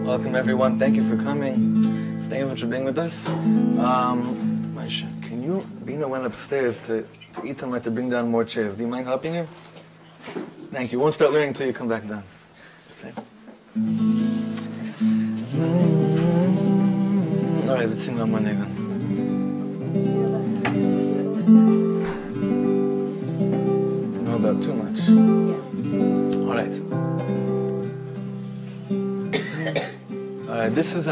Welcome everyone. Thank you for coming. Thank you for being with us. Can you, Bina went upstairs to eat them, to bring down more chairs. Do you mind helping her? Thank you. Won't start learning until you come back down. All right, let's sing one more Nigun. Know about too much. All right. All right. This is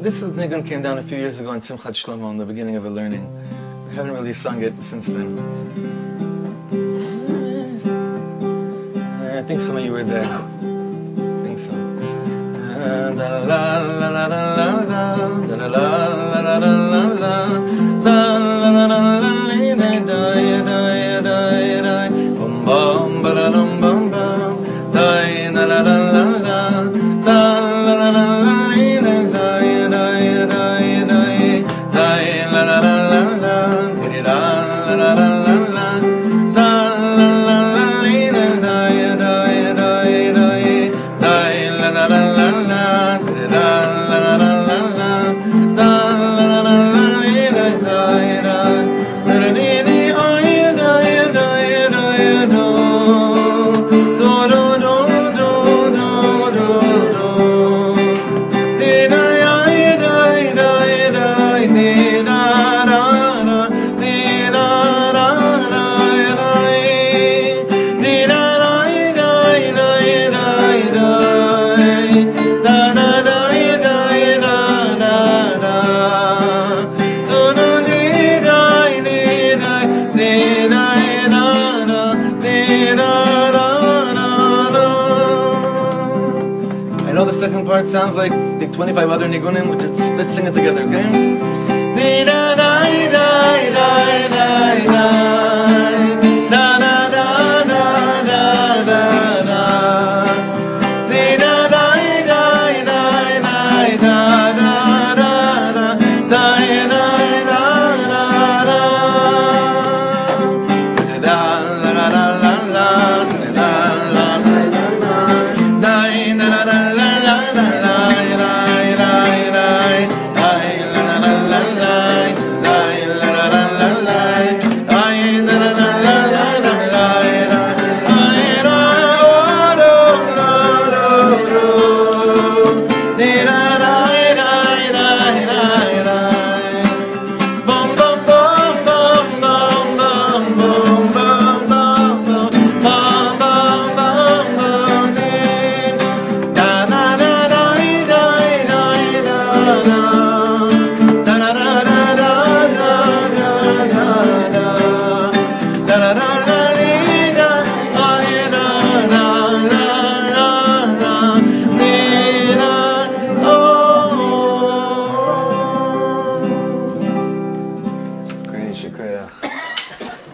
This Nigun came down a few years ago in Simchat Shlomo in the beginning of a learning. I haven't really sung it since then. I think some of you were there. I think so. Second part sounds like the 25 other Nigunim, which let's sing it together, okay? Shikoyach.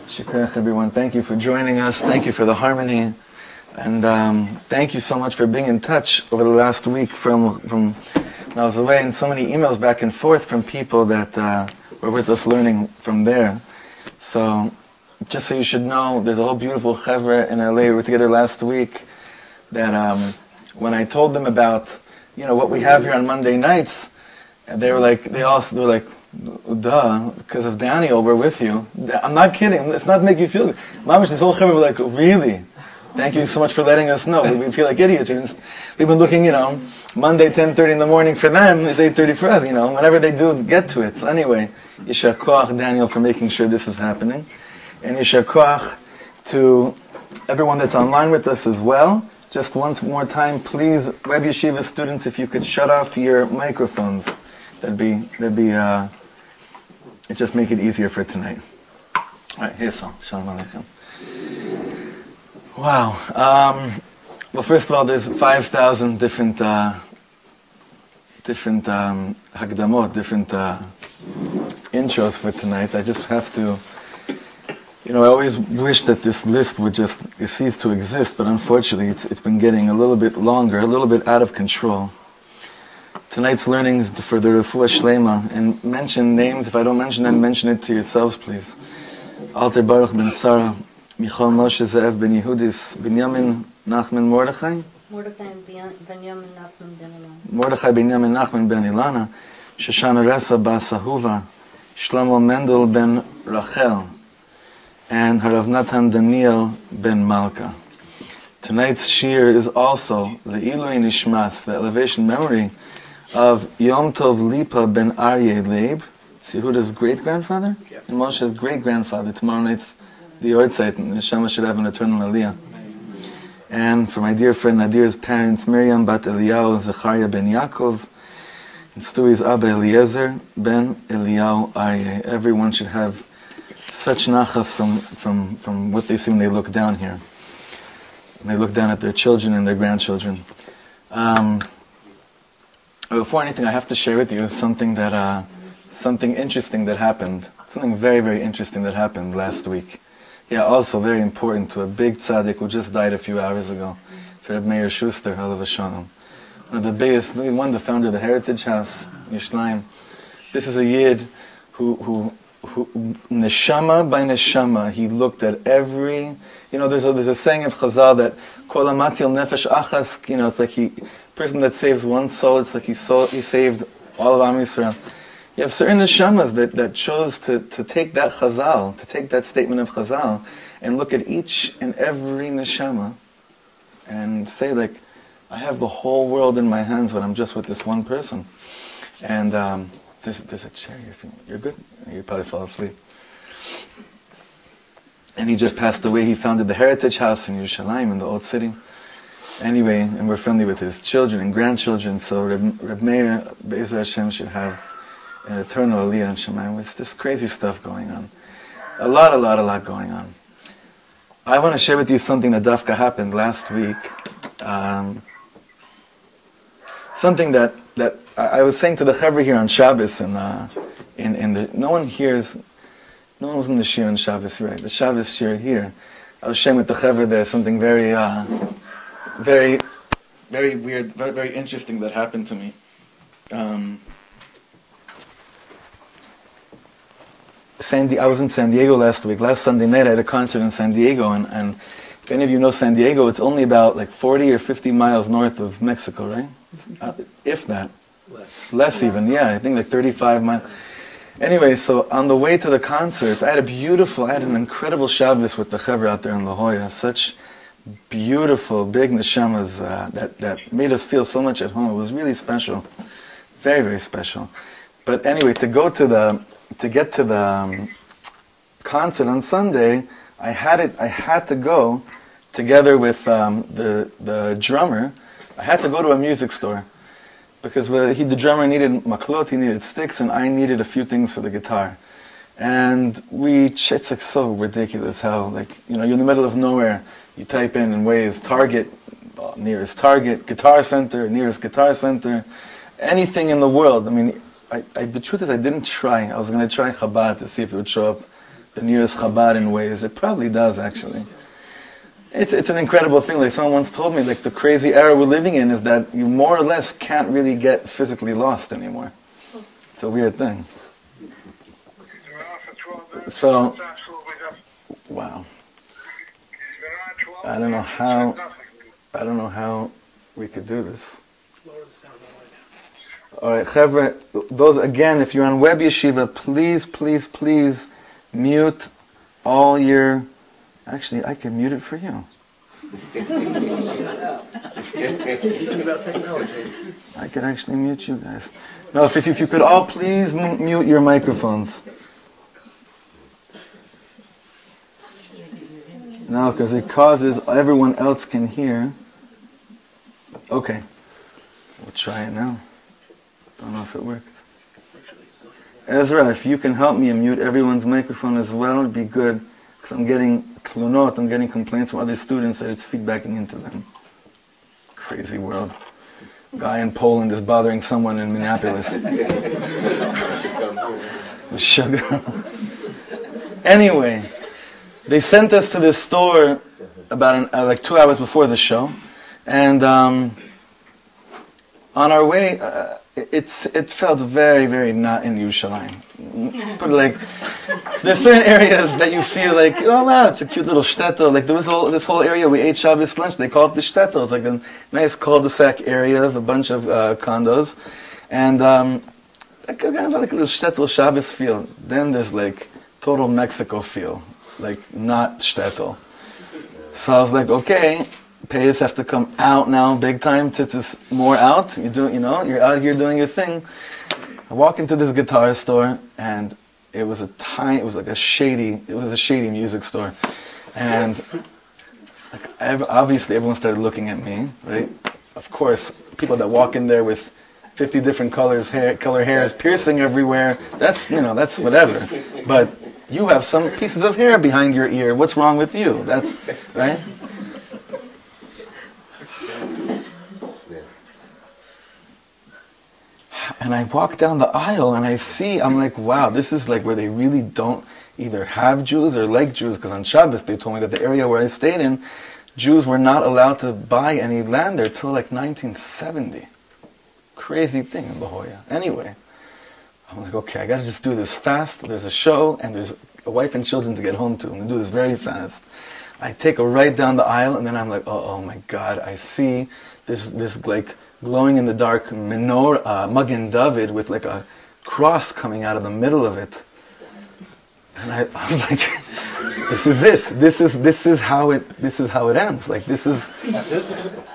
Shikoyach, everyone. Thank you for joining us. Thank you for the harmony. And thank you so much for being in touch over the last week from when I was away, and so many emails back and forth from people that were with us learning from there. So, just so you should know, there's a whole beautiful chevra in LA. We were together last week. That when I told them about what we have here on Monday nights, they were like, duh, because of Daniel, we're with you. I'm not kidding. It's not to make you feel good. Mamish, this whole chevra were like, really? Thank you so much for letting us know. We feel like idiots. We've been looking, Monday 10:30 in the morning for them is 8:30 for us. Whenever they do, get to it. So anyway, Yishar Koach, Daniel, for making sure this is happening, and Yishar Koach to everyone that's online with us as well. Just once more time, please, Web Yeshiva students, if you could shut off your microphones, that'd be it just make it easier for tonight. All right, here's all. Shalom Aleichem. Wow. Well, first of all, there's 5,000 different hagdamot, different intros for tonight. I just have to, I always wish that this list would just cease to exist, but unfortunately it's been getting a little bit longer, a little bit out of control. Tonight's learning is for the Refuah Shlema, and mention names. If I don't mention them, mention it to yourselves, please. Alter Baruch ben Sarah, Michal Moshe Ze'ev ben Yehudis, Binyamin Nachman Mordechai, Mordechai Binyamin Nachman ben Ilana, Shoshana Ressa bas Ahuva, Shlomo Mendel ben Rachel, and Harav Natan Daniel ben Malka. Tonight's Shiur is also Le'ilui Nishmas, for the elevation memory of Yom Tov Lipa ben Aryeh Leib, Yehuda's great-grandfather, and Moshe's great-grandfather. Tomorrow night's the Yortzeit, and the Shemos should have an eternal aliyah. And for my dear friend Nadir's parents, Miriam bat Eliyahu Zechariah ben Yaakov, and Stewie's Abba Eliezer ben Eliyahu Aryeh. Everyone should have such nachas from what they see when they look down here. When they look down at their children and their grandchildren. Before anything, I have to share with you something interesting that happened. Something very, very interesting that happened last week. Yeah, also very important to a big tzaddik who just died a few hours ago. To Rabbi Meir Schuster, Halav Hashanam. One of the biggest, the founder of the Heritage House, Yishlaim. This is a yid who neshama by neshama, he looked at every, there's a saying of Chazal that kol amatzil nefesh achas, it's like person that saves one soul, it's like he saved all of Am Yisrael. You have certain neshamas that chose to take that Chazal, to take that statement of Chazal, and look at each and every neshama, and say I have the whole world in my hands when I'm just with this one person. And there's a chair here. You're good? You probably fall asleep. And he just passed away. He founded the Heritage House in Yerushalayim, in the Old City. Anyway, and we're friendly with his children and grandchildren, so Reb Meir, Be'ezer Hashem, should have an eternal aliyah in Shemayim. With this crazy stuff going on. A lot going on. I want to share with you something that dafka happened last week. Something that I was saying to the Chevra here on Shabbos, and no one was in the Shiur on Shabbos, right? The Shabbos Shiur here. I was sharing with the Chevra there something very, very, very weird, very, very interesting that happened to me. I was in San Diego last week. Last Sunday night I had a concert in San Diego, and if any of you know San Diego, it's only about 40 or 50 miles north of Mexico, right? If that. Less even, yeah. I think 35 miles. Anyway, so on the way to the concert, I had an incredible Shabbos with the Chevra out there in La Jolla. Such beautiful, big neshamas that made us feel so much at home. It was really special. Very, very special. But anyway, to get to the concert on Sunday, I had to go together with the drummer. I had to go to a music store because the drummer needed maklot, he needed sticks, and I needed a few things for the guitar. And it's so ridiculous how you're in the middle of nowhere. You type in Waze Target, nearest Target, Guitar Center, nearest Guitar Center, anything in the world. I mean, the truth is I didn't try. I was going to try Chabad to see if it would show up the nearest Chabad in ways. It probably does, actually. It's an incredible thing. Like someone once told me, like the crazy era we're living in is that you more or less can't really get physically lost anymore. It's a weird thing. So, wow. I don't know how we could do this. All right, Chevra, those again, if you're on Web Yeshiva, please mute all your. Actually, I can mute it for you. I could actually mute you guys. No, if you could all please mute your microphones. No, because it causes everyone else can hear. Okay, we'll try it now. Don't know if it worked. Ezra, if you can help me and mute everyone's microphone as well, it'd be good. Because I'm getting klunot, I'm getting complaints from other students that it's feedbacking into them. Crazy world. Guy in Poland is bothering someone in Minneapolis. With sugar. Anyway, they sent us to this store about like 2 hours before the show. And on our way, it felt very, very not in Yerushalayim. But like, there's certain areas that you feel like, oh wow, it's a cute little shtetl. Like there was this whole area we ate Shabbos lunch. They call it the shtetl. It's like a nice cul-de-sac area of a bunch of condos, and kind of like a little shtetl Shabbos feel. Then there's like total Mexico feel, like not shtetl. So I was like, okay. Payers have to come out now, big time. Tits more out. You're out here doing your thing. I walk into this guitar store, and it was a shady music store, and obviously everyone started looking at me, right? Of course, people that walk in there with 50 different color hairs, piercing everywhere. That's whatever. But you have some pieces of hair behind your ear. What's wrong with you? That's right. And I walk down the aisle and I'm like, wow, this is like where they really don't either have Jews or like Jews, because on Shabbos they told me that the area where I stayed in, Jews were not allowed to buy any land there till like 1970. Crazy thing in La Jolla. Anyway, I'm like, okay, I gotta just do this fast. There's a show and there's a wife and children to get home to. I'm gonna do this very fast. I take a right down the aisle and then I'm like, oh my God, I see this like glowing in the dark menorah, Magen David, with like a cross coming out of the middle of it. And I was like, this is it. This is how it ends. Like this is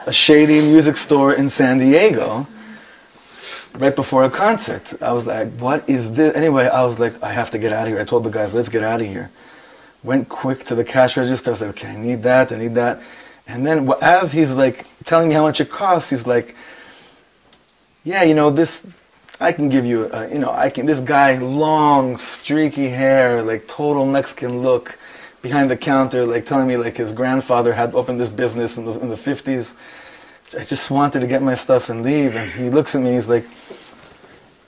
a shady music store in San Diego, right before a concert. I was like, what is this? Anyway, I was like, I have to get out of here. I told the guys, let's get out of here. Went quick to the cash register. I was like, okay, I need that. And then as he's like telling me how much it costs, he's like, yeah, this, I can give you, this guy, long, streaky hair, like total Mexican look, behind the counter, like telling me like his grandfather had opened this business in the 50s. I just wanted to get my stuff and leave, and he looks at me, he's like,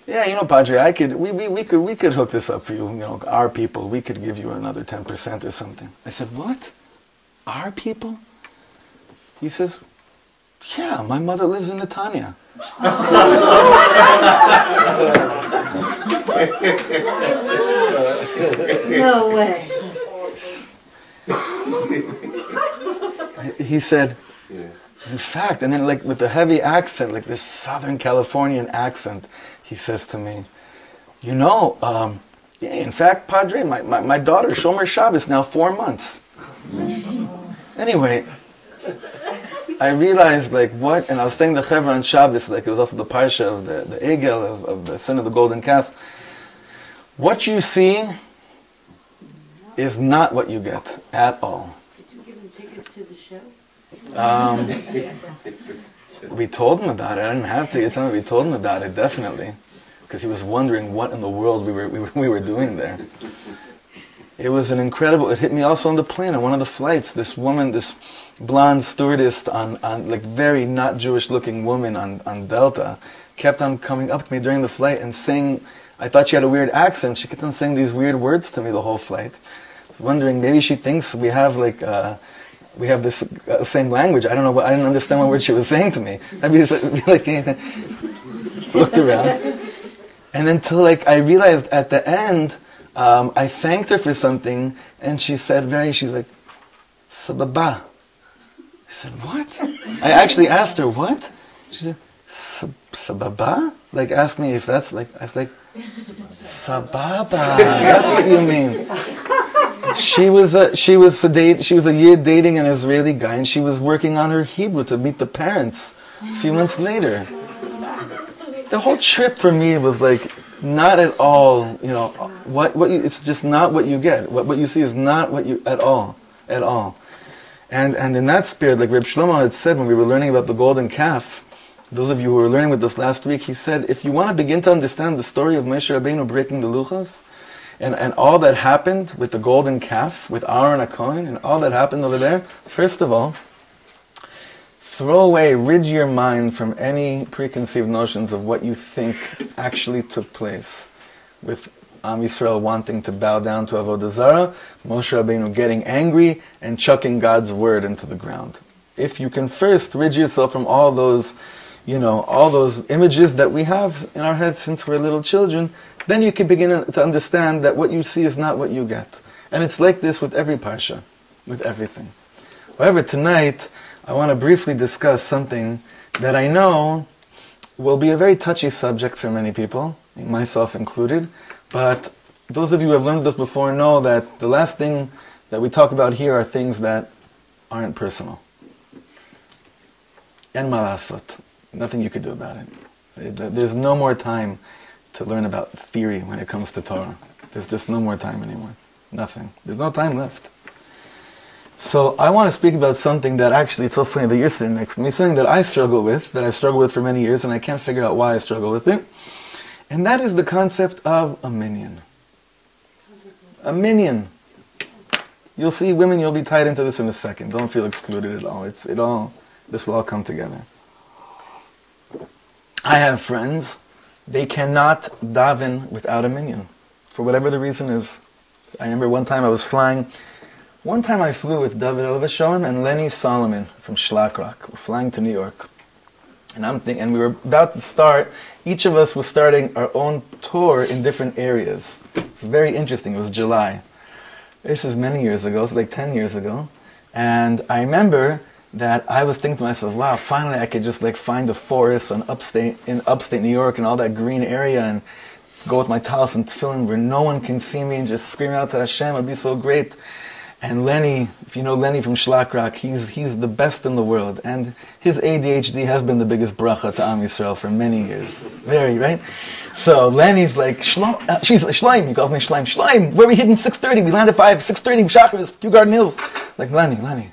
yeah, Padre, we could hook this up for you, our people, we could give you another 10% or something. I said, what? Our people? He says, yeah, my mother lives in Netanya. No way. He said, in fact, and then like with the heavy accent, like this Southern Californian accent, he says to me, yeah, in fact, Padre, my daughter, Shomer Shabbos, now 4 months. Anyway, I realized like what, and I was saying the Chevra on Shabbos, like it was also the PARSHA of the Egel, of the sin of the golden calf. What you see is not what you get at all. Did you give him tickets to the show? We told him about it. I didn't have to tell him. We told him about it, definitely, because he was wondering what in the world we were doing there. It was an incredible. It hit me also on the plane on one of the flights. This woman, this blonde stewardess on like very not Jewish looking woman on Delta, kept on coming up to me during the flight and saying I thought she had a weird accent. She kept on saying these weird words to me the whole flight. I was wondering, maybe she thinks we have this same language. I don't know. I didn't understand what word she was saying to me. I'd be like, looked around, and until I realized at the end, I thanked her for something, and she said, she's like, "Sababa." I said, "What?" I actually asked her, "What?" She said, "Sababa?" Ask me if that's I was like, "Sababa." That's what you mean. She was a year dating an Israeli guy, and she was working on her Hebrew to meet the parents a few months later. The whole trip for me was not at all, it's just not what you get. What you see is not what you, at all. And in that spirit, like Rabbi Shlomo had said when we were learning about the golden calf, those of you who were learning with us last week, he said, if you want to begin to understand the story of Moshe Rabbeinu breaking the luchos, and all that happened with the golden calf, with Aaron HaKohen, and all that happened over there, first of all, rid your mind from any preconceived notions of what you think actually took place with Am Yisrael wanting to bow down to Avodah Zarah, Moshe Rabbeinu getting angry and chucking God's word into the ground. If you can first rid yourself from all those images that we have in our heads since we're little children, then you can begin to understand that what you see is not what you get. And it's like this with every parsha, with everything. However, tonight, I want to briefly discuss something that I know will be a very touchy subject for many people, myself included, but those of you who have learned this before know that the last thing that we talk about here are things that aren't personal. En malasot. Nothing you could do about it. There's no more time to learn about theory when it comes to Torah. There's just no more time anymore. Nothing. There's no time left. So I want to speak about something that actually, it's so funny that you're sitting next to me, something that I struggle with, that I've struggled with for many years, and I can't figure out why I struggle with it. And that is the concept of a minyan. A minyan. You'll see, women, you'll be tied into this in a second. Don't feel excluded at all. This will all come together. I have friends, they cannot daven without a minyan, for whatever the reason is. I remember one time I flew with David Elvishon and Lenny Solomon from Shlakrock. We're flying to New York. And we were about to start, each of us was starting our own tour in different areas. It's very interesting, it was July. This is many years ago, it's like 10 years ago. And I remember that I was thinking to myself, wow, finally I could just find a forest in upstate New York and all that green area and go with my talis and tefillin where no one can see me and just scream out to Hashem, it'd be so great. And Lenny, if you know Lenny from Shlakrock, he's the best in the world. And his ADHD has been the biggest bracha to Am Yisrael for many years. Very, right? So Lenny's like, she's like, Shloim, he calls me Shloim. Shloim, where we hitting 6:30? We landed 6:30, Shachris, Kew Garden Hills. Like, Lenny,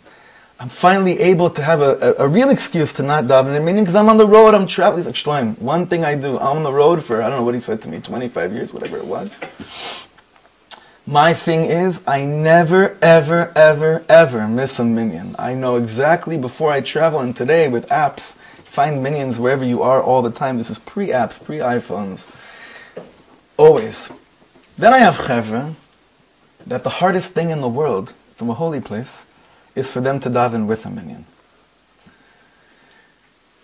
I'm finally able to have a real excuse to not daven in a minyan because I'm on the road, I'm traveling. He's like, Shloim, one thing I do, I'm on the road for, I don't know what he said to me, 25 years, whatever it was. My thing is, I never, ever, ever, ever miss a minyan. I know exactly before I travel, and today with apps, find minyans wherever you are all the time. This is pre-apps, pre-iPhones. Always. Then I have chevra, that the hardest thing in the world, from a holy place, is for them to daven with a minyan.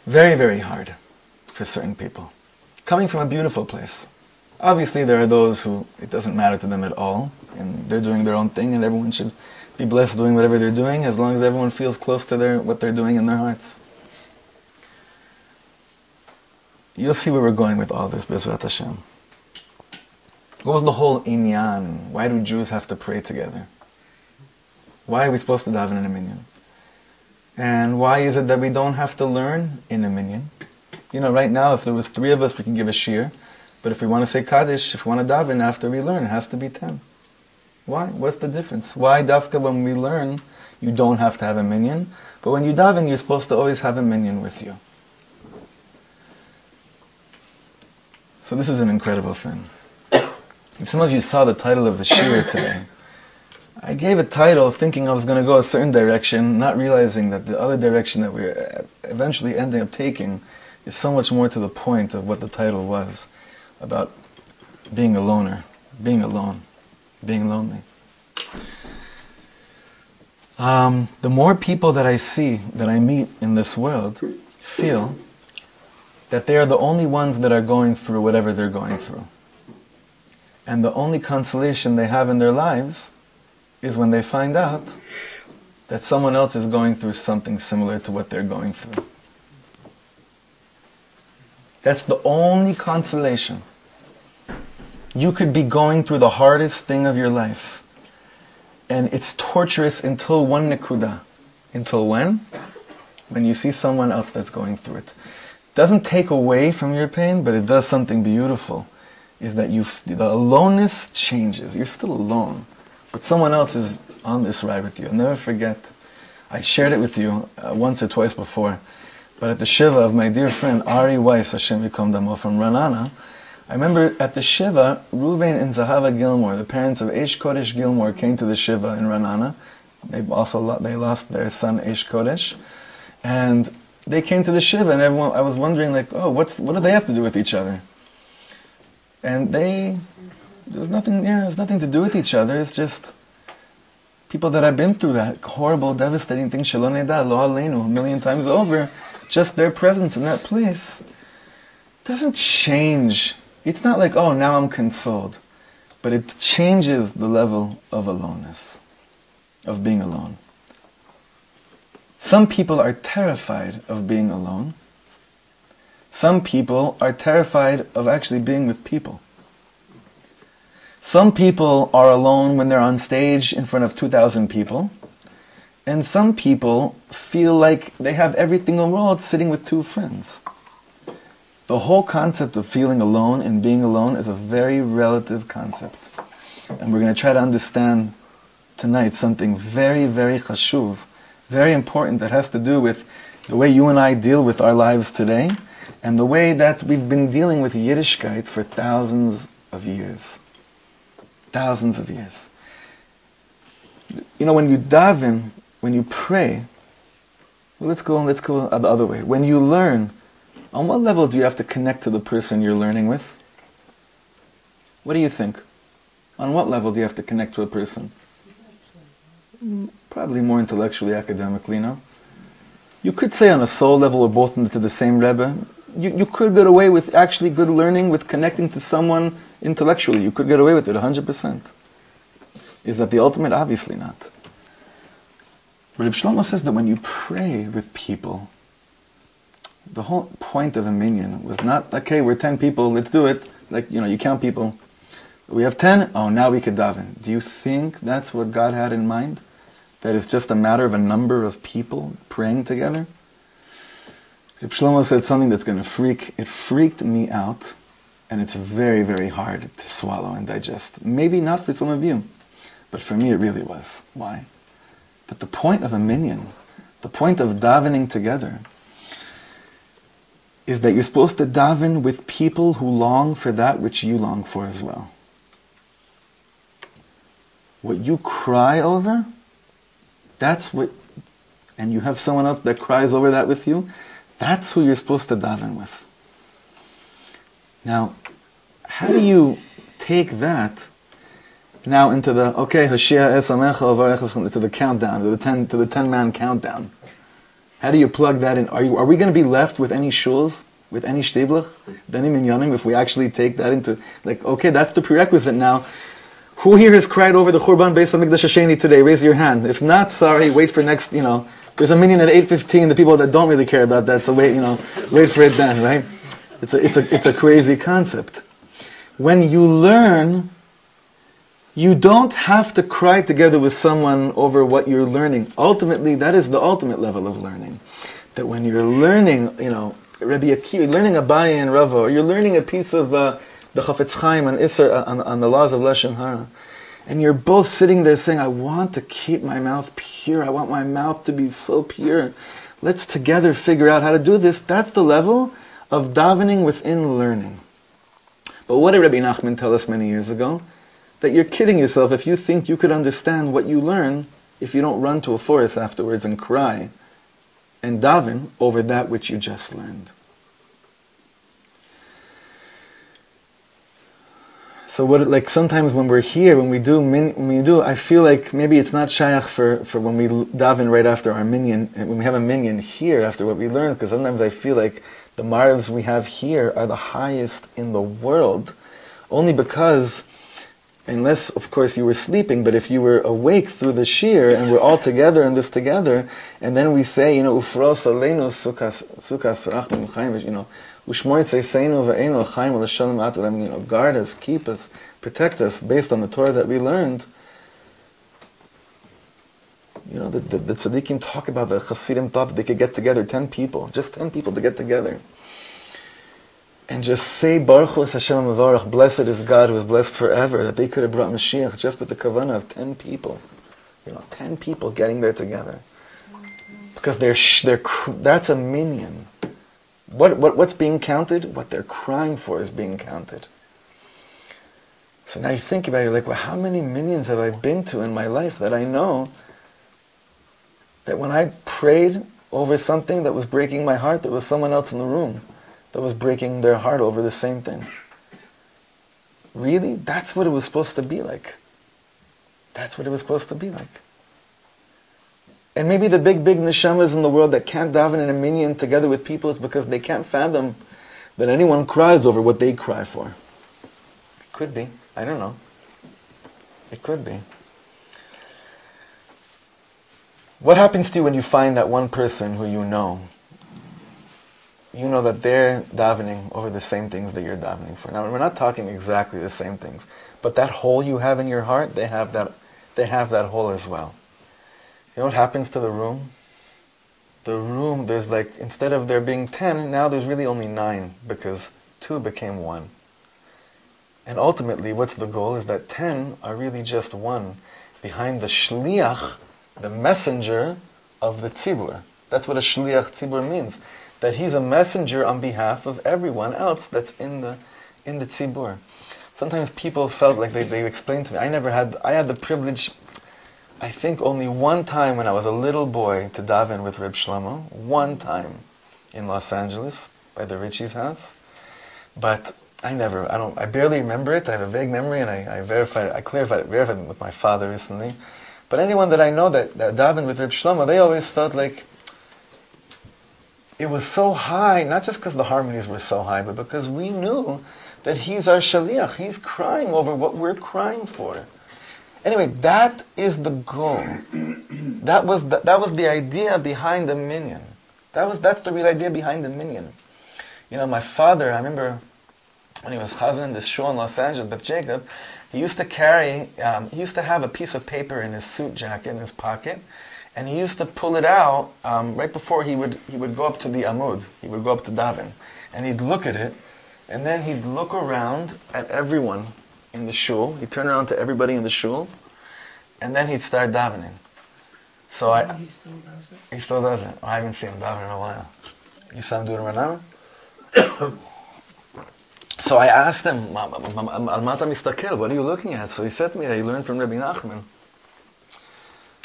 Very, very hard for certain people. Coming from a beautiful place. Obviously, there are those who it doesn't matter to them at all, and they're doing their own thing, and everyone should be blessed doing whatever they're doing, as long as everyone feels close to what they're doing in their hearts. You'll see where we're going with all this, Bezrat Hashem. What was the whole inyan? Why do Jews have to pray together? Why are we supposed to daven in a minyan? And why is it that we don't have to learn in a minyan? Right now, if there was 3 of us, we can give a shiur. But if we want to say Kaddish, if we want to daven after we learn, it has to be 10. Why? What's the difference? Why dafka when we learn, you don't have to have a minyan, but when you daven, you're supposed to always have a minyan with you. So this is an incredible thing. If some of you saw the title of the shiur today, I gave a title thinking I was going to go a certain direction, not realizing that the other direction that we're eventually ending up taking is so much more to the point of what the title was. About being a loner, being alone, being lonely. The more people that I see, that I meet in this world, feel that they are the only ones that are going through whatever they're going through. And the only consolation they have in their lives is when they find out that someone else is going through something similar to what they're going through. That's the only consolation. You could be going through the hardest thing of your life, and it's torturous until one nikuda. Until when? When you see someone else that's going through it. It doesn't take away from your pain, but it does something beautiful. Is that the aloneness changes. You're still alone, but someone else is on this ride with you. I'll never forget. I shared it with you once or twice before, but at the Shiva of my dear friend Ari Weiss, Hashem Yikom Damo, from Ranana, I remember at the Shiva, Ruvain and Zahava Gilmore, the parents of Eish Kodesh Gilmore, came to the Shiva in Ranana. They lost their son Eish Kodesh, and they came to the Shiva, and everyone, I was wondering, like, oh, what do they have to do with each other? And there's nothing to do with each other. It's just people that have been through that horrible, devastating thing, Shelo Neda, Lo Aleinu, a million times over. Just their presence in that place doesn't change. It's not like, oh, now I'm consoled. But it changes the level of aloneness, of being alone. Some people are terrified of being alone. Some people are terrified of actually being with people. Some people are alone when they're on stage in front of 2,000 people. And some people feel like they have everything in the world sitting with two friends. The whole concept of feeling alone and being alone is a very relative concept. And we're going to try to understand tonight something very, very chashuv, very important, that has to do with the way you and I deal with our lives today, and the way that we've been dealing with Yiddishkeit for thousands of years. Thousands of years. You know, when you daven, when you pray, well, let's go the other way. When you learn, on what level do you have to connect to the person you're learning with? What do you think? On what level do you have to connect to a person? Probably more intellectually, academically, no? You could say on a soul level we're both into the same Rebbe. You could get away with actually good learning, with connecting to someone intellectually. You could get away with it 100%. Is that the ultimate? Obviously not. Rabbi Shlomo says that when you pray with people, the whole point of a minyan was not, okay, we're 10 people, let's do it. Like, you know, you count people. We have 10, oh, now we could daven. Do you think that's what God had in mind? That it's just a matter of a number of people praying together? Rabbi Shlomo said something that's going to freaked me out, and it's very, very hard to swallow and digest. Maybe not for some of you, but for me it really was. Why? That the point of a minyan, the point of davening together, is that you're supposed to daven with people who long for that which you long for as well. What you cry over, that's what, and you have someone else that cries over that with you, that's who you're supposed to daven with. Now, how do you take that now into the, okay, Hoshea es amecha uvarech, to the countdown, to the 10-man countdown? How do you plug that in? Are we going to be left with any shuls, with any shteblach, with any minyanim, if we actually take that into, like, okay, that's the prerequisite now. Who here has cried over the Churban Beis HaMikdash Hasheni today? Raise your hand. If not, sorry, wait for next, there's a minyan at 8:15, the people that don't really care about that, so wait for it then, right? It's a crazy concept. When you learn, you don't have to cry together with someone over what you're learning. Ultimately, that is the ultimate level of learning. That when you're learning, Rabbi Akiva, learning Abaye and Rava, or you're learning a piece of the Chafetz Chaim on Isser, on the laws of Leshem Hara, and you're both sitting there saying, I want to keep my mouth pure. I want my mouth to be so pure. Let's together figure out how to do this. That's the level of davening within learning. But what did Rabbi Nachman tell us many years ago? That you're kidding yourself if you think you could understand what you learn if you don't run to a forest afterwards and cry and daven over that which you just learned. So what, like sometimes when we're here, when we do, I feel like maybe it's not shaykh for when we daven right after our minyan, when we have a minyan here after what we learned, because sometimes I feel like the marvs we have here are the highest in the world, only because, unless of course you were sleeping, but if you were awake through the shiur and we're all together in this together, and then we say, ufros aleinu sukas rachmim chaim, guard us, keep us, protect us, based on the Torah that we learned. The tzaddikim talk about, the Hasidim thought that they could get together, 10 people, just 10 people to get together, and just say, Baruch Hu Hashem Mevarach, blessed is God who is blessed forever, that they could have brought Mashiach just with the kavanah of 10 people. 10 people getting there together. Because that's a minyan. What's being counted? What they're crying for is being counted. So now you think about it, you're like, well, how many minyans have I been to in my life that I know that when I prayed over something that was breaking my heart, there was someone else in the room that was breaking their heart over the same thing. Really? That's what it was supposed to be like. That's what it was supposed to be like. And maybe the big neshamas in the world that can't daven in a minyan together with people, it's because they can't fathom that anyone cries over what they cry for. It could be. I don't know. It could be. What happens to you when you find that one person who you know that they're davening over the same things that you're davening for? Now, we're not talking exactly the same things, but that hole you have in your heart, they have that hole as well. You know what happens to the room? The room, there's like, instead of there being 10, now there's really only 9, because 2 became 1. And ultimately, what's the goal? Is that 10 are really just 1 behind the shliach, the messenger of the tzibur. That's what a shliach tzibur means. That he's a messenger on behalf of everyone else that's in the tzibur. Sometimes people felt like they explained to me, I had the privilege, I think only one time when I was a little boy, to daven with Reb Shlomo. One time in Los Angeles by the Ritchie's house. But I barely remember it. I have a vague memory, and I verified it with my father recently. But anyone that I know that davened with Reb Shlomo, they always felt like it was so high, not just because the harmonies were so high, but because we knew that he's our shaliach. He's crying over what we're crying for. Anyway, that is the goal. That was the idea behind the minyan. That's the real idea behind the minyan. My father, I remember when he was chazan in this shul in Los Angeles, Beth Jacob, he used to have a piece of paper in his suit jacket in his pocket, and he used to pull it out right before he would go up to the amud. He would go up to daven, and he'd look at it, and then he'd look around at everyone in the shul. He'd turn around to everybody in the shul, and then he'd start davening. So he still does it? He still does it. I haven't seen him daven in a while. You saw him do it right now? So I asked him, Al-Mata Mistakel, what are you looking at? So he said to me that he learned from Rabbi Nachman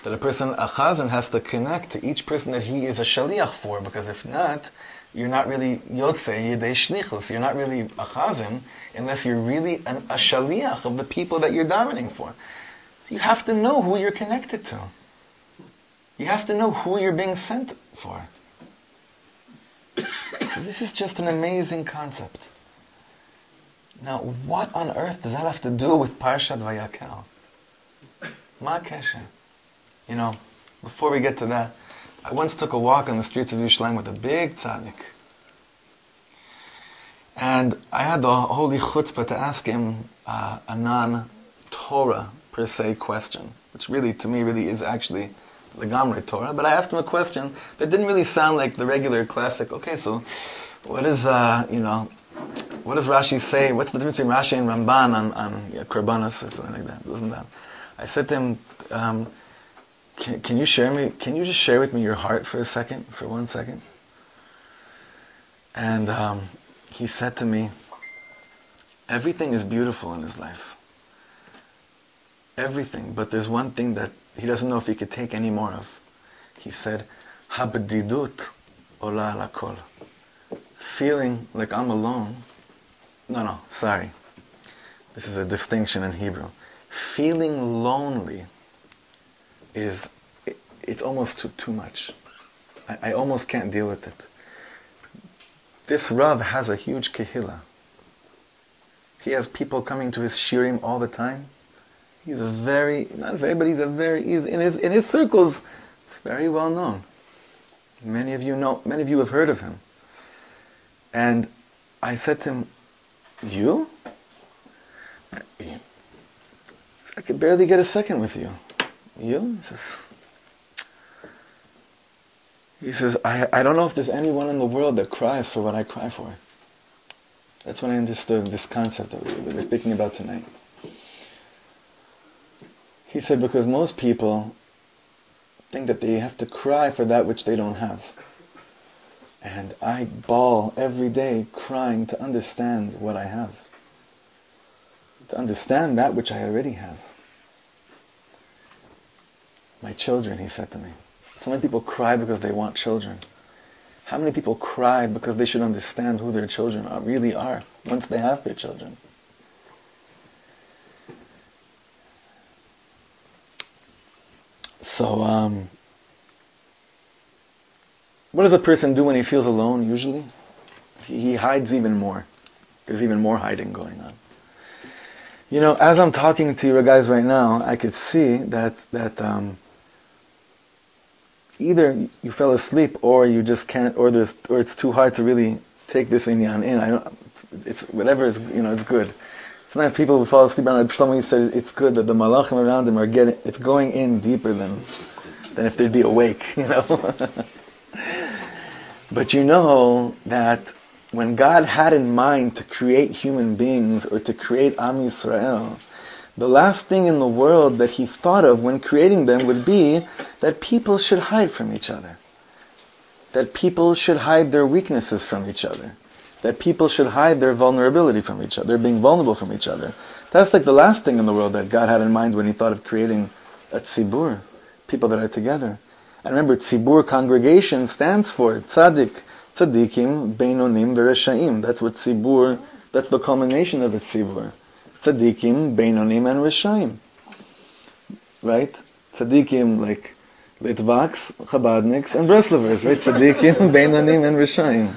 that a chazan has to connect to each person that he is a shaliach for, because if not, you're not really yotzei yedei shlichus. You're not really a chazan unless you're really a shaliach of the people that you're davening for. So you have to know who you're connected to. You have to know who you're being sent for. So this is just an amazing concept. Now, what on earth does that have to do with Parshat Vayakel? Ma kesher. Before we get to that, I once took a walk on the streets of Yerushalayim with a big tzaddik. And I had the holy chutzpah to ask him a non-Torah per se question, which really, to me, really is actually the Gamre Torah. But I asked him a question that didn't really sound like the regular classic, okay, so what is, what does Rashi say? What's the difference between Rashi and Ramban on Korbanos or something like that? Wasn't that? I said to him, can you just share with me your heart for 1 second? And he said to me, everything is beautiful in his life. Everything, but there's one thing that he doesn't know if he could take any more of. He said, Habdidut ola ala kol. Feeling like I'm alone. No, sorry. This is a distinction in Hebrew. Feeling lonely it's almost too much. I almost can't deal with it. This Rav has a huge kehillah. He has people coming to his shiurim all the time. He's a very, not very, but he's in his circles, it's very well known. Many of you have heard of him. And I said to him, you? I could barely get a second with you. You? He says, I don't know if there's anyone in the world that cries for what I cry for. That's when I understood this concept that we were speaking about tonight. He said, because most people think that they have to cry for that which they don't have. And I bawl every day crying to understand what I have. To understand that which I already have. My children, he said to me. So many people cry because they want children. How many people cry because they should understand who their children really are once they have their children? So, what does a person do when he feels alone, usually? He hides even more. There's even more hiding going on. You know, as I'm talking to you guys right now, I could see that either you fell asleep, or you just can't, or it's too hard to really take this inyan in. It's whatever is, it's good. Sometimes people who fall asleep around, Shlomo said it's good that the malachim around them it's going in deeper than if they'd be awake, But you know that when God had in mind to create human beings, or to create Am Yisrael, the last thing in the world that he thought of when creating them would be that people should hide from each other. That people should hide their weaknesses from each other. That people should hide their vulnerability from each other, being vulnerable from each other. That's like the last thing in the world that God had in mind when he thought of creating a tzibur, people that are together. And remember, tzibur, congregation, stands for tzaddik, tzaddikim, beinonim, v'reshaim. That's what tzibur, that's the culmination of a tzibur. Tzaddikim, Beinonim, and Rishaim. Right? Tzaddikim, like Litvaks, Chabadniks, and Breslovers. Right? Tzaddikim, Beinonim, and Rishaim.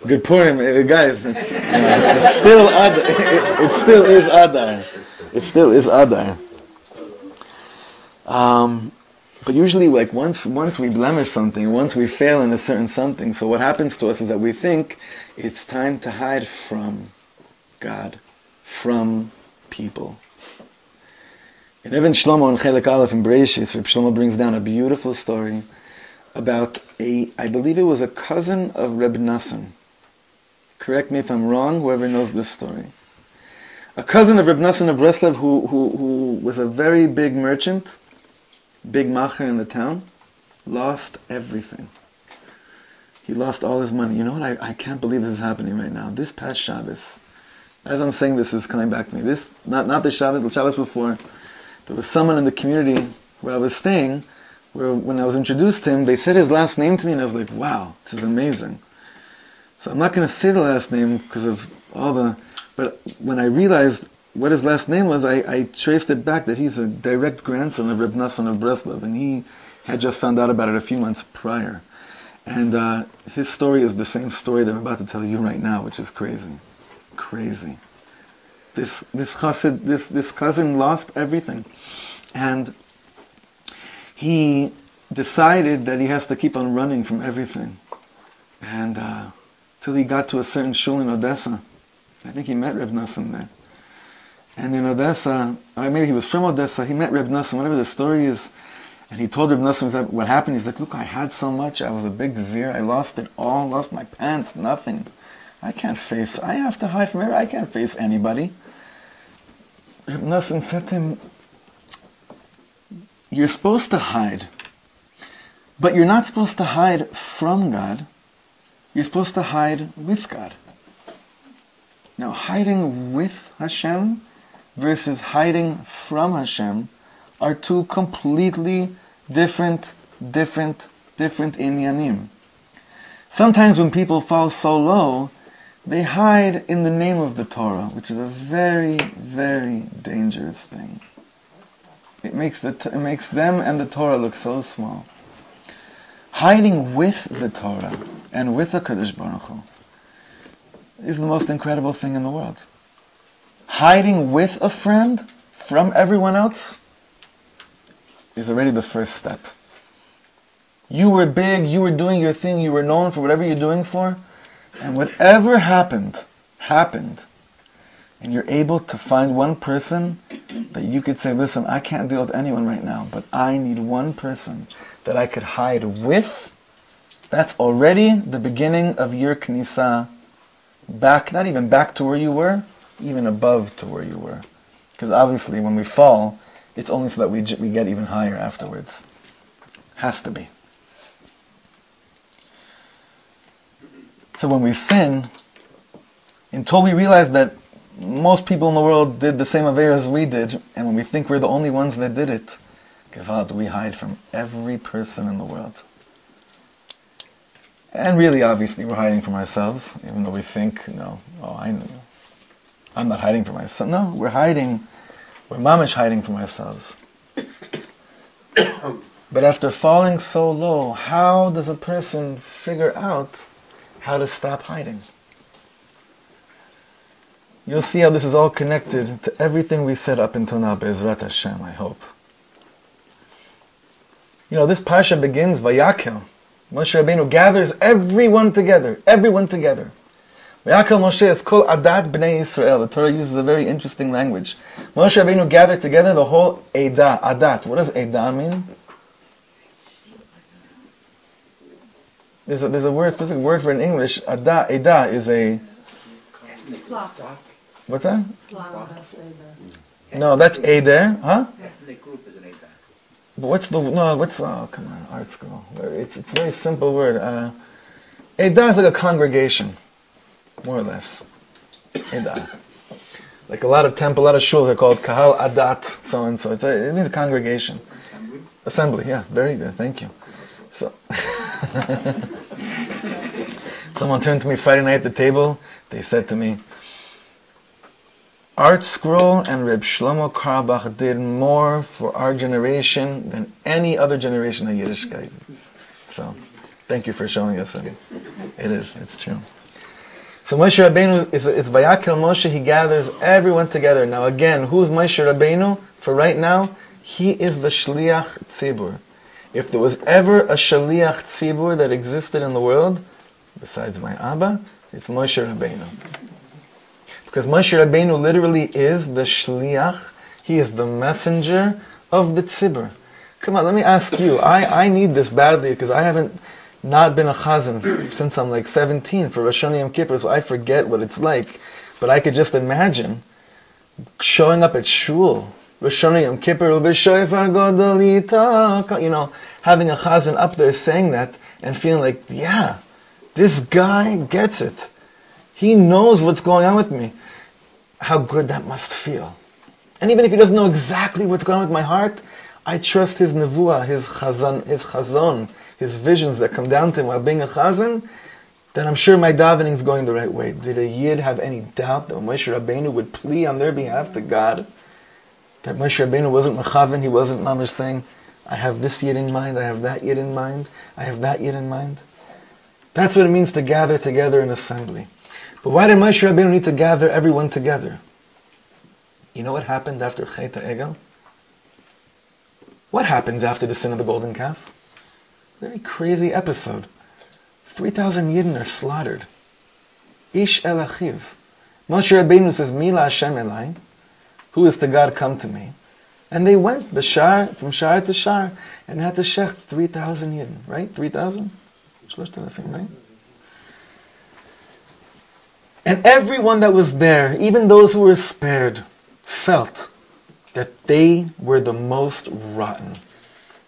Good Purim, guys. It's still Adar. It still is Adar. It still is Adar. But usually, like once we blemish something, once we fail in a certain something, so what happens to us is that we think it's time to hide from God, from people. In Even Shlomo and Chelek Aleph in Breishis, Rabbi Shlomo brings down a beautiful story about I believe it was a cousin of Reb Nassim. Correct me if I'm wrong, whoever knows this story. A cousin of Reb Nassim of Breslov who was a very big merchant, big macher in the town, lost everything. He lost all his money. You know what? I can't believe this is happening right now. This past Shabbos, as I'm saying this is coming back to me. This, not the Shabbos, the Shabbos before, there was someone in the community where I was staying, where when I was introduced to him, they said his last name to me, and I was like, wow, this is amazing. So I'm not going to say the last name because of all the... But when I realized what his last name was, I traced it back that he's a direct grandson of Reb Nassim of Breslov, and he had just found out about it a few months prior. And his story is the same story that I'm about to tell you right now, which is crazy. Crazy. This cousin lost everything. And he decided that he has to keep on running from everything. And till he got to a certain shul in Odessa. I think he met Reb Nassim there. And in Odessa, or maybe he was from Odessa, he met Reb Nassim, whatever the story is. And he told Reb Nassim what happened. He's like, look, I had so much. I was a big veer. I lost it all. Lost my pants. Nothing. I have to hide from everyone. I can't face anybody. Reb Nassim said to him, you're supposed to hide. But you're not supposed to hide from God. You're supposed to hide with God. Now, hiding with Hashem versus hiding from Hashem are two completely different inyanim. Sometimes when people fall so low, They hide in the name of the Torah, which is a very, very dangerous thing. It makes them and the Torah look so small. Hiding with the Torah and with the HaKadosh Baruch Hu is the most incredible thing in the world. Hiding with a friend from everyone else is already the first step. You were big, you were doing your thing, you were known for whatever you're doing for, and whatever happened. And you're able to find one person that you could say, listen, I can't deal with anyone right now, but I need one person that I could hide with. That's already the beginning of your knisa back, not even back to where you were, even above to where you were. Because obviously when we fall, it's only so that we get even higher afterwards. Has to be. So when we sin, until we realize that most people in the world did the same avera as we did, and when we think we're the only ones that did it, we hide from every person in the world. And really, obviously, we're hiding from ourselves, even though we think, I'm not hiding from myself. No, we're mamish hiding from ourselves. But after falling so low, how does a person figure out how to stop hiding? You'll see how this is all connected to everything we said up until now, Be'ezrat Hashem, I hope. This parsha begins, Vayakel. Moshe Rabbeinu gathers everyone together. Vayakel Moshe is called Adat Bnei Yisrael. The Torah uses a very interesting language. Moshe Rabbeinu gathered together the whole Edah, Adat. What does Edah mean? There's a word, specific word for it in English. Edah is a... Flock. What's that? Flock. No, that's Eder, huh? Ethnic group is an Edah. But oh, come on, art school. It's a very simple word. Edah is like a congregation, more or less. Edah. Like a lot of shuls are called Kahal Adat, so and so. It means a congregation. Assembly, yeah, very good, thank you. So, someone turned to me Friday night at the table. They said to me, Art Scroll and Reb Shlomo Carlebach did more for our generation than any other generation of Yiddishkeit. So, thank you for showing us. It is, it's true. So Moshe Rabbeinu, it's Vayakel Moshe, he gathers everyone together. Now again, who's Moshe Rabbeinu? For right now, he is the Shliach Tzibur. If there was ever a Shliach Tzibur that existed in the world, besides my Abba, it's Moshe Rabbeinu. Because Moshe Rabbeinu literally is the Shliach, he is the messenger of the Tzibur. Come on, let me ask you, I need this badly because I haven't not been a chazan since I'm like 17 for Rosh Hashanah Yom Kippur, so I forget what it's like. But I could just imagine showing up at shul, Rosh Hashanah Yom Kippur, having a chazan up there saying that and feeling like, yeah, this guy gets it. He knows what's going on with me. How good that must feel. And even if he doesn't know exactly what's going on with my heart, I trust his nevuah, his chazon, his visions that come down to him while being a chazan, then I'm sure my davening is going the right way. Did a yid have any doubt that Moshe Rabbeinu would plea on their behalf to God? That Moshe Rabbeinu wasn't mechaven, he wasn't mamish saying, I have this yid in mind, I have that yid in mind, I have that yid in mind. That's what it means to gather together in assembly. But why did Moshe Rabbeinu need to gather everyone together? You know what happened after Chet HaEgel? What happens after the sin of the golden calf? Very crazy episode. 3,000 Yidden are slaughtered. Ish el achiv. Moshe Rabbeinu says, Mila Hashem elai. Who is to God, come to me. And they went from shar to shar, and they had to shecht 3,000 Yidden, right? 3,000? Right? And everyone that was there, even those who were spared, felt that they were the most rotten,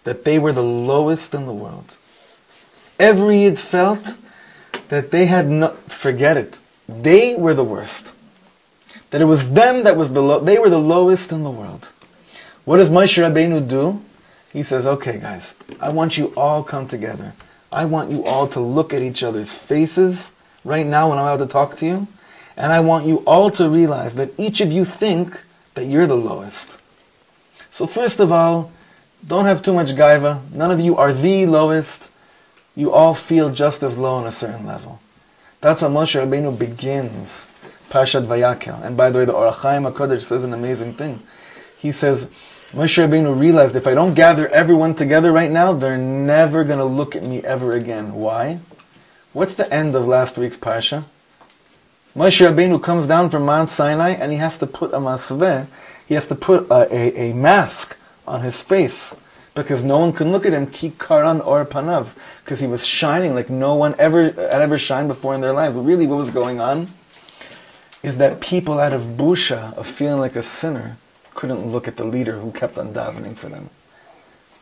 that they were the lowest in the world. Every Yid felt that they had not, forget it, they were the worst. That it was them that was they were the lowest in the world. What does Moshe Rabbeinu do? He says, okay guys, I want you all come together. I want you all to look at each other's faces right now when I'm about to talk to you, and I want you all to realize that each of you think that you're the lowest. So first of all, don't have too much gaiva. None of you are the lowest. You all feel just as low on a certain level. That's how Moshe Rabbeinu begins Parshat Vayakel. And by the way, the Or HaChaim HaKadosh says an amazing thing. He says, Moshe Rabbeinu realized if I don't gather everyone together right now, they're never going to look at me ever again. Why? What's the end of last week's Parsha? Moshe Rabbeinu comes down from Mount Sinai and he has to put a masveh, he has to put a mask on his face because no one can look at him, ki karan or panav, because he was shining like no one had ever shined before in their lives. But really what was going on is that people out of busha, of feeling like a sinner, couldn't look at the leader who kept on davening for them.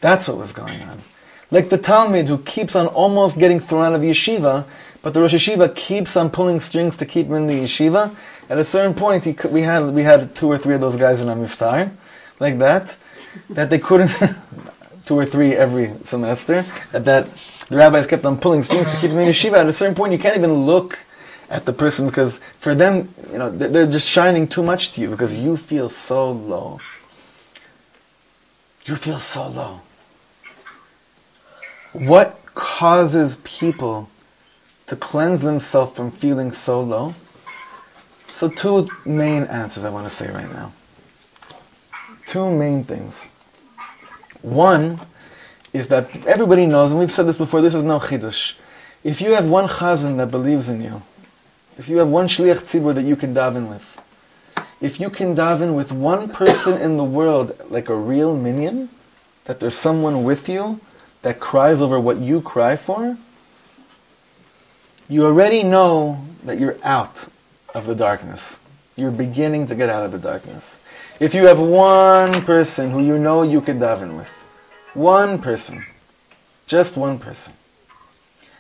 That's what was going on. Like the Talmud who keeps on almost getting thrown out of yeshiva, but the Rosh Yeshiva keeps on pulling strings to keep him in the yeshiva. At a certain point, we had 2 or 3 of those guys in Amiftar, like that they couldn't, 2 or 3 every semester, that the rabbis kept on pulling strings to keep him in yeshiva. At a certain point, you can't even look at the person because for them, they're just shining too much to you because you feel so low. You feel so low. What causes people to cleanse themselves from feeling so low? So 2 main answers I want to say right now. 2 main things. One is that everybody knows, and we've said this before, this is no chidush. If you have one chazan that believes in you, if you have one shliach tzibur that you can daven with, if you can daven with one person in the world like a real minyan, that there's someone with you that cries over what you cry for, you already know that you're out of the darkness. You're beginning to get out of the darkness. If you have one person who you know you could daven with, one person, just one person,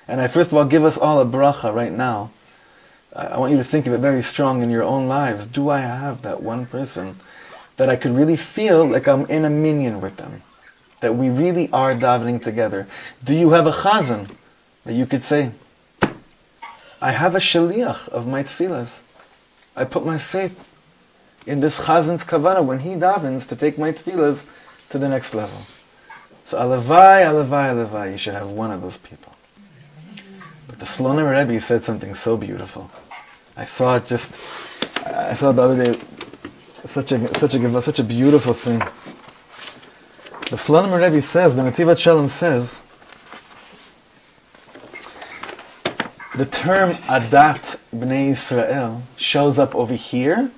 and I first of all give us all a bracha right now. I want you to think of it very strong in your own lives. Do I have that one person that I could really feel like I'm in a minyan with them? That we really are davening together? Do you have a chazan that you could say, I have a shaliach of my tefillas. I put my faith in this chazan's kavanah when he davens to take my tefillas to the next level. So alavai, alavai, alavai, you should have one of those people. But the Shlomo Rabbi said something so beautiful. I saw it the other day, such a beautiful thing. The Shlomo Rabbi says, the Netivat Shalom says, the term Adat Bnei Yisrael shows up over here,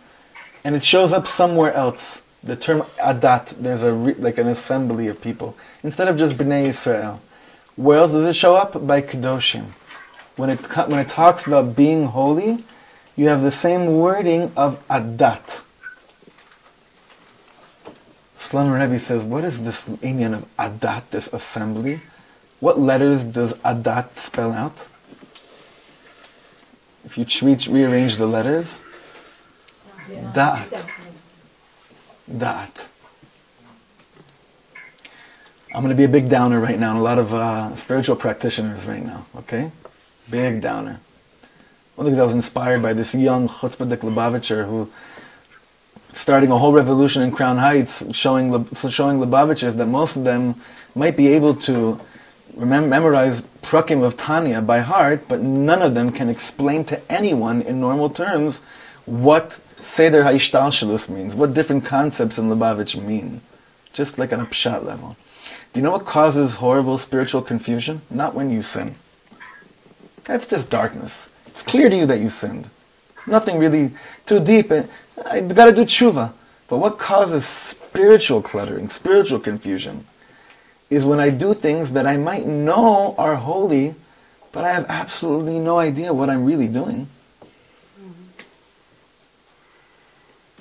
and it shows up somewhere else. The term Adat, there's like an assembly of people, instead of just Bnei Yisrael. Where else does it show up? By Kedoshim. When it talks about being holy, you have the same wording of Adat. Shlomo Rebbe says, what is this inyan of Adat, this assembly? What letters does Adat spell out? If you rearrange the letters, Da'at. Da'at. I'm going to be a big downer right now, and a lot of spiritual practitioners right now, okay? Big downer. One of the things I was inspired by this young chutzpahdik Lubavitcher who starting a whole revolution in Crown Heights, showing Lubavitchers that most of them might be able to memorize prakim of Tanya by heart, but none of them can explain to anyone in normal terms what Seder HaIshtalshelus means, what different concepts in Lubavitch mean, just like on a pshat level. Do you know what causes horrible spiritual confusion? Not when you sin. That's just darkness. It's clear to you that you sinned. It's nothing really too deep. I've got to do tshuva. But what causes spiritual cluttering, spiritual confusion, is when I do things that I might know are holy, but I have absolutely no idea what I'm really doing.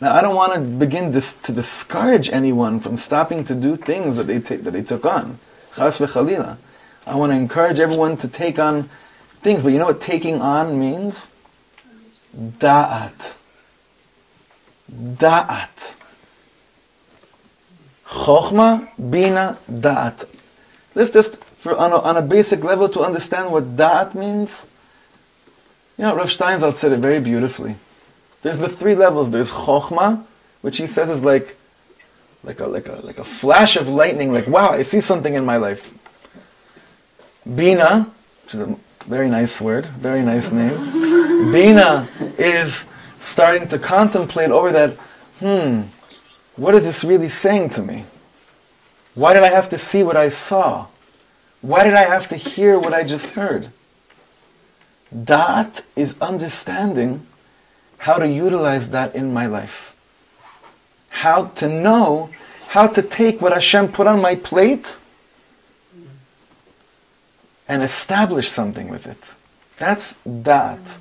Now, I don't want to begin to discourage anyone from stopping to do things that they took on. Chas v'chalila. I want to encourage everyone to take on things, but you know what taking on means? Da'at. Da'at. Chochma, bina, da'at. Let's just, on a basic level, to understand what da'at means. You know, Rav Steinsaltz said it very beautifully. There's the three levels. There's chokhmah, which he says is like a flash of lightning, like, wow, I see something in my life. Bina, which is a very nice word, very nice name. Bina is starting to contemplate over that, what is this really saying to me? Why did I have to see what I saw? Why did I have to hear what I just heard? Da'at is understanding how to utilize that in my life. How to know, how to take what Hashem put on my plate and establish something with it. That's Da'at.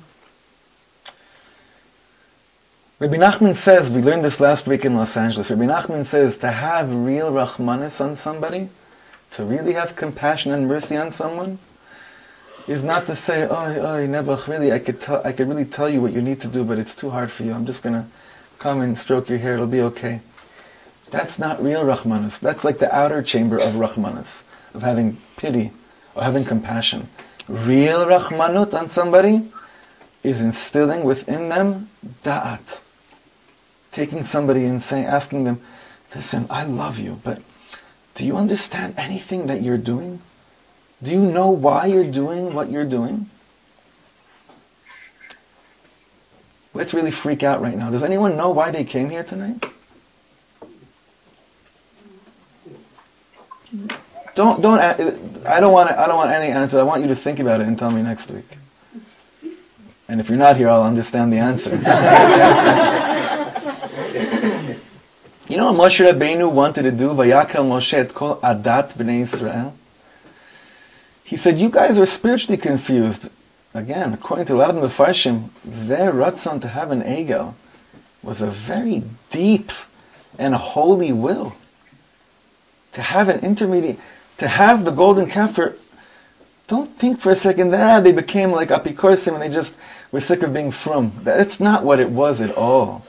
Rabbi Nachman says, we learned this last week in Los Angeles, Rabbi Nachman says to have real Rahmanis on somebody, to really have compassion and mercy on someone, is not to say, oh, Nebuch, really, I could really tell you what you need to do, but it's too hard for you. I'm just going to come and stroke your hair, it'll be okay. That's not real Rahmanis. That's like the outer chamber of Rahmanis, of having pity, or having compassion. Real Rahmanut on somebody is instilling within them Da'at. Taking somebody and asking them, listen, I love you, but do you understand anything that you're doing? Do you know why you're doing what you're doing? Let's really freak out right now. Does anyone know why they came here tonight? I don't want any answer. I want you to think about it and tell me next week. And if you're not here, I'll understand the answer. You know what Moshe Rabbeinu wanted to do? Vayakel Moshe et kol adat b'nei Yisrael. He said, you guys are spiritually confused. Again, according to a lot of the Mefarshim, their ratzon to have an ego was a very deep and holy will. To have an intermediate, to have the golden calf, don't think for a second that they became like apikorsim and they just were sick of being frum. That's not what it was at all.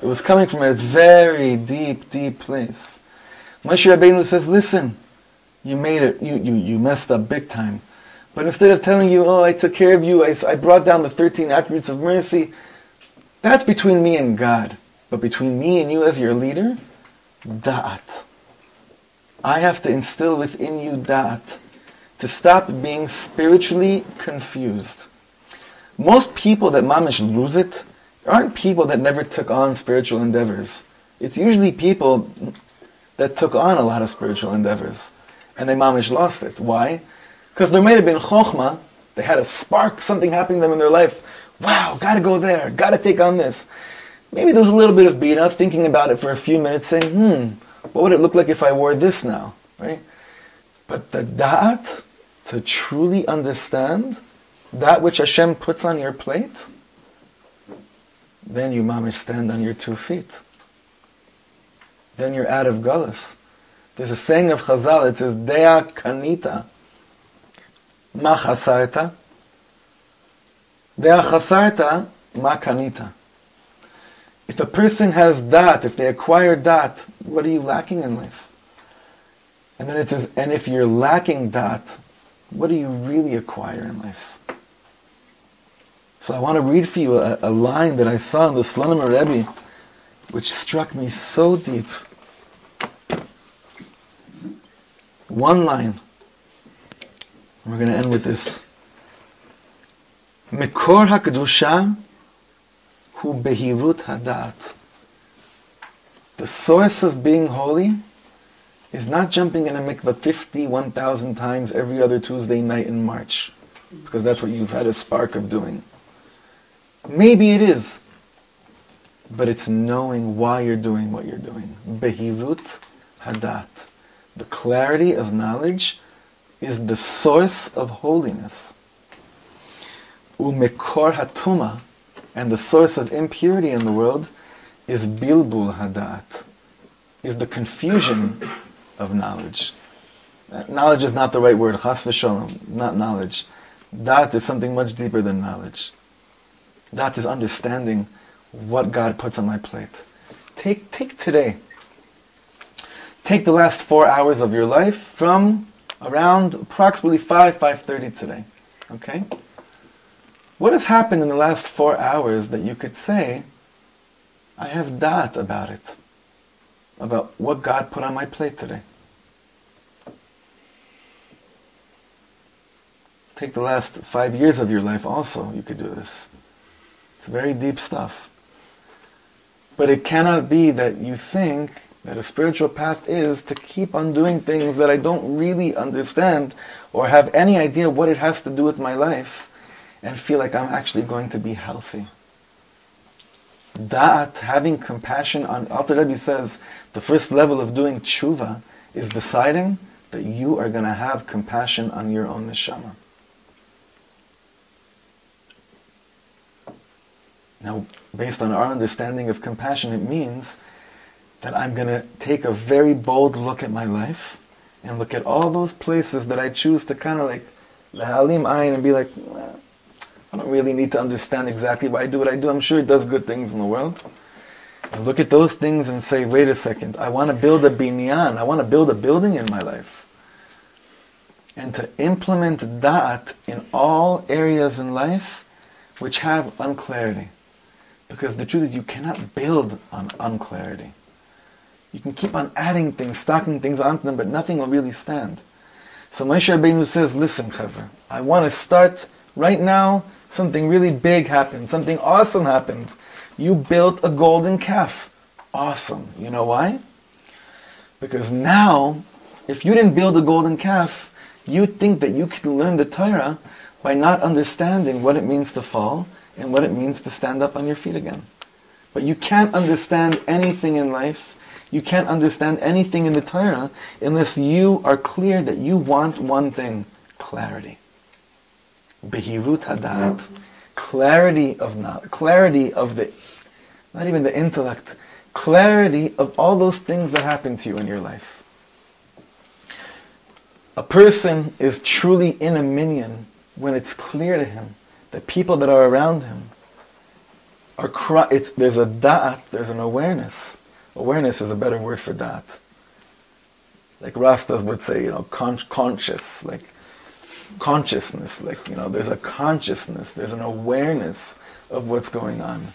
It was coming from a very deep, deep place. Moshe Rabbeinu says, listen, you made it, you messed up big time. But instead of telling you, oh, I took care of you, I brought down the 13 attributes of mercy, that's between me and God. But between me and you as your leader, Da'at. I have to instill within you Da'at. To stop being spiritually confused. Most people that mamish lose it aren't people that never took on spiritual endeavors. It's usually people that took on a lot of spiritual endeavors. And they mamish lost it. Why? Because there might have been chokhmah, they had a spark, something happening to them in their life. Wow, gotta go there, gotta take on this. Maybe there was a little bit of bina, thinking about it for a few minutes, saying, what would it look like if I wore this now? Right? But the da'at, to truly understand that which Hashem puts on your plate, then you mamish stand on your 2 feet. Then you're out of galus. There's a saying of Chazal, it says, Dea kanita, ma chasarta. Dea chasarta, ma kanita. If a person has dat, if they acquire dat, what are you lacking in life? And then it says, and if you're lacking dat, what do you really acquire in life? So I want to read for you a line that I saw in the Shlomo Rebbe, which struck me so deep. One line. We're going to end with this. Mekor HaKedusha hu behirut hadat. The source of being holy is not jumping in a mikvah 51,000 times every other Tuesday night in March, because that's what you've had a spark of doing. Maybe it is, but it's knowing why you're doing what you're doing. Behirut hadat. The clarity of knowledge is the source of holiness. Umekor hatuma, and the source of impurity in the world is bilbul hadat, is the confusion of knowledge. Knowledge is not the right word, chas v'sholom, not knowledge. Dat is something much deeper than knowledge. Dat is understanding what God puts on my plate. Take today. Take the last 4 hours of your life from around approximately 5:30 today. Okay? What has happened in the last 4 hours that you could say, I have da'at about it, about what God put on my plate today? Take the last 5 years of your life also, you could do this. It's very deep stuff. But it cannot be that you think that a spiritual path is to keep on doing things that I don't really understand or have any idea what it has to do with my life and feel like I'm actually going to be healthy. Da'at, having compassion on, Alter Rebbe says, the first level of doing tshuva is deciding that you are going to have compassion on your own neshama. Now, based on our understanding of compassion, it means that I'm going to take a very bold look at my life and look at all those places that I choose to kind of like lehalim ayin and be like, I don't really need to understand exactly why I do what I do. I'm sure it does good things in the world. And look at those things and say, wait a second, I want to build a binyan. I want to build a building in my life. And to implement da'at in all areas in life which have unclarity. Because the truth is you cannot build on unclarity. You can keep on adding things, stocking things onto them, but nothing will really stand. So Moshe Rabbeinu says, listen, Chaver, I want to start right now. Something really big happened. Something awesome happened. You built a golden calf. Awesome. You know why? Because now, if you didn't build a golden calf, you'd think that you could learn the Torah by not understanding what it means to fall and what it means to stand up on your feet again. But you can't understand anything in life, you can't understand anything in the Torah unless you are clear that you want one thing, clarity. Behirut hadat, clarity of the, not even the intellect, clarity of all those things that happen to you in your life. A person is truly in a minyan when it's clear to him the people that are around him are there's a da'at, there's an awareness. Awareness is a better word for da'at. Like Rastas would say, conscious, like consciousness, like, there's a consciousness, there's an awareness of what's going on.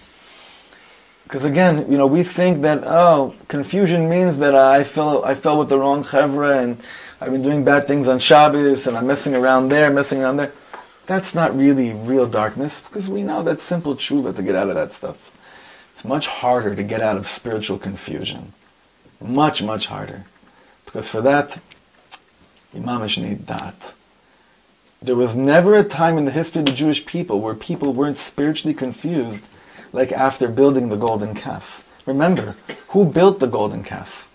Because again, we think that, confusion means that I fell with the wrong chevra and I've been doing bad things on Shabbos and I'm messing around there. That's not really real darkness, because we know that's simple tshuva to get out of that stuff. It's much harder to get out of spiritual confusion. Much, much harder. Because for that, you mamish need da'at. There was never a time in the history of the Jewish people where people weren't spiritually confused like after building the golden calf. Remember, who built the golden calf?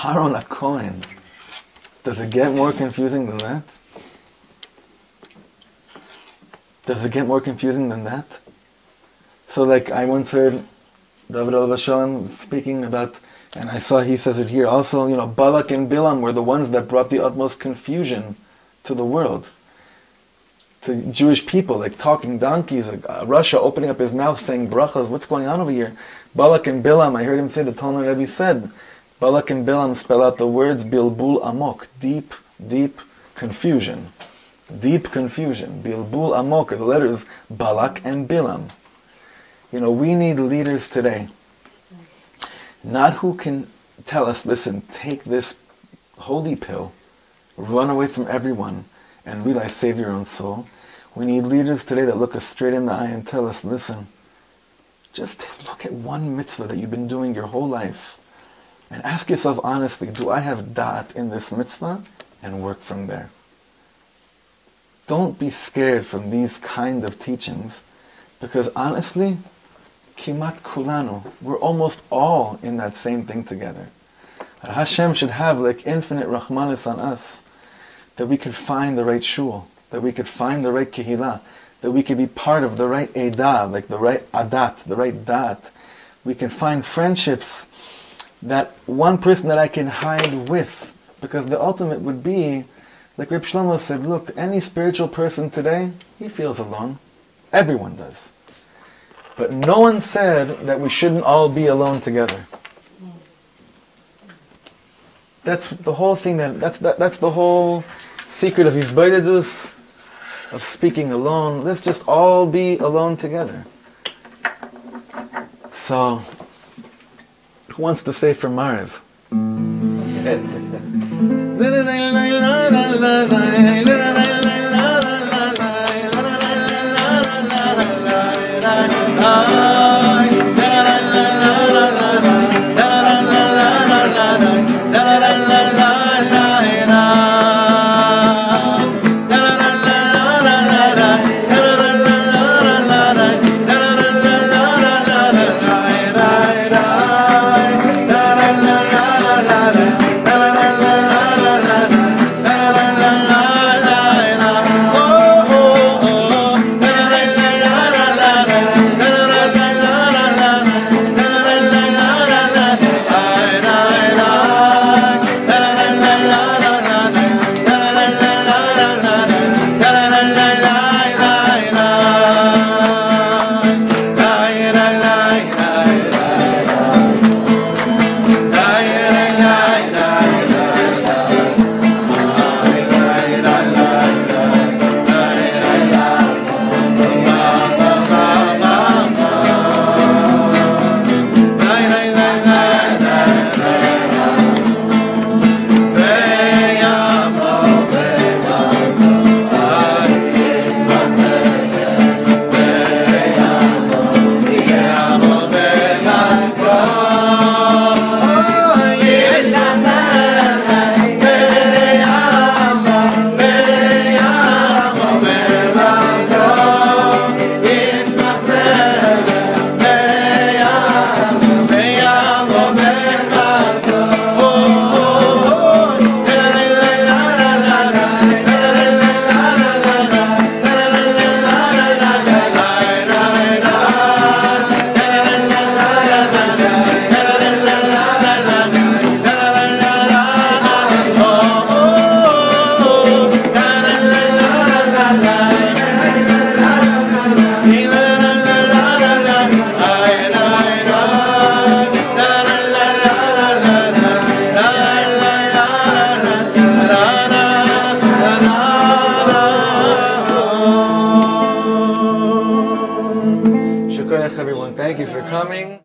Aaron HaKohen. Does it get more confusing than that? Does it get more confusing than that? So like I once heard David Al-Vashalim speaking about, and I saw he says it here also, Balak and Bilam were the ones that brought the utmost confusion to the world. To Jewish people, like talking donkeys, like Russia opening up his mouth saying brachas, what's going on over here? Balak and Bilam, I heard him say, the Talmud Rebbe said, Balak and Bilam spell out the words bilbul amok, deep, deep confusion. Deep confusion. Bilbul amok are the letters Balak and Bilam. We need leaders today. Not who can tell us, listen, take this holy pill, run away from everyone, and realize save your own soul. We need leaders today that look us straight in the eye and tell us, listen, just look at one mitzvah that you've been doing your whole life and ask yourself honestly, do I have da'at in this mitzvah? And work from there. Don't be scared from these kind of teachings, because honestly, kimat kulanu, we're almost all in that same thing together. Hashem should have like infinite rahmanis on us, that we could find the right shul, that we could find the right kehillah, that we could be part of the right edah, like the right adat, the right dat. We can find friendships, that one person that I can hide with, because the ultimate would be, like Rabbi Shlomo said, look, any spiritual person today, he feels alone. Everyone does. But no one said that we shouldn't all be alone together. That's the whole thing, that's the whole secret of Hisbaidedus. of speaking alone. Let's just all be alone together. So, who wants to say for Mariv? Everyone, thank you for coming.